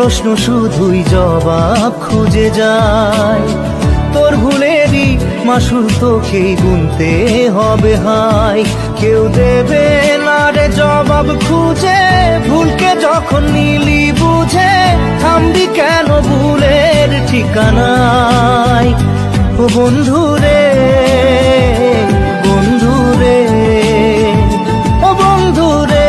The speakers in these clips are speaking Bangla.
প্রশ্ন শুধুই জবাব খুঁজে যায়। তোর ভুলেরই মাসুল তোকেই গুনতে হবে হাই। কেউ দেবে না রে জবাব খুঁজে, ভুলকে যখন নিলি বুঝে থামবি কেন ভুলের ঠিকানায়। ও বন্ধু রে, বন্ধু রে, ও বন্ধু রে।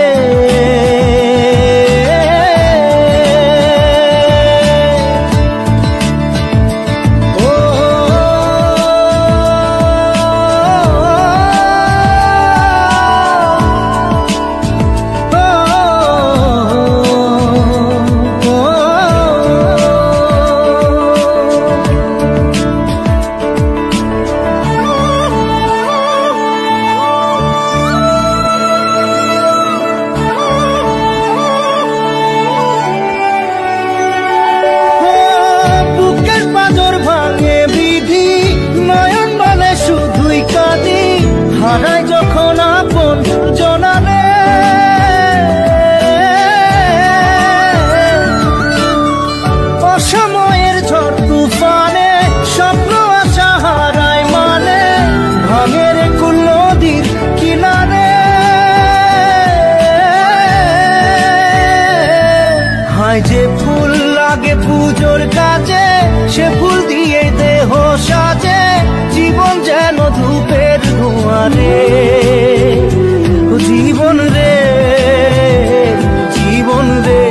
হারাই যখন আপন জনারে, অসময়ের ঝড় তুফানে স্বপ্ন আশা হারায় মানে, ভাঙের কুল নদীর কিনারে। হায় যে ফুল লাগে পুজোর কাজে, সে ফুল দিয়ে দেহ সাজে, জীবন যেন ধূপের ধোঁয়ারে। জীবন রে, জীবন রে,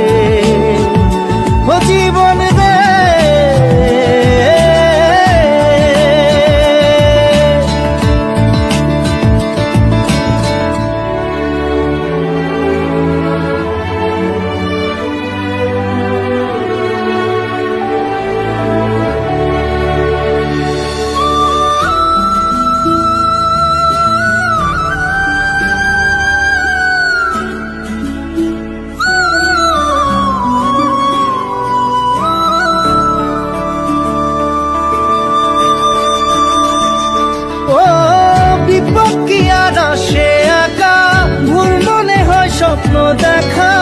ও জীবন রে। স্বপ্ন দেখা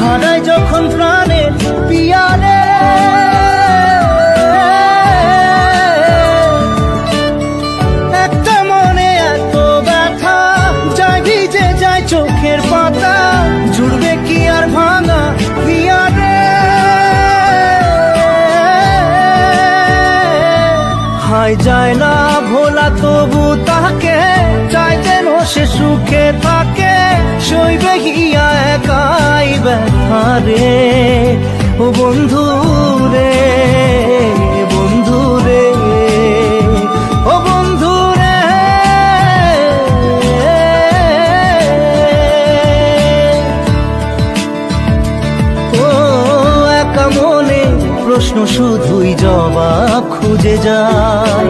হারায় যখন প্রাণের পিয়ারে, একটা মনে এত ব্যথা যায় ভিজে যায় চোখের পাতা, জুড়বে কি আর ভাঙা পিয়ারে। হায় যায় না ভোলা তবু তাকে চাই যেন সে সুখে থাকে, সইবে গিয়া একাই ব্যথা রে। ও বন্ধু রে, বন্ধু রে, ও বন্ধু রে। ও একা মনে প্রশ্ন শুধুই জবাব খুঁজে যায়।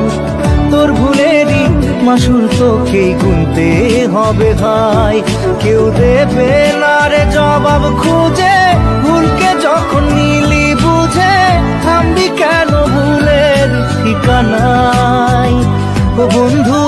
তোর ভুলেরই মাসুল তোকেই গুনতে হবে ভাই। কেউ দেবে না রে জবাব খুঁজে, ভুলকে যখন নিলি বুঝে থামবি কেন ভুলের ঠিকানায়। ও বন্ধু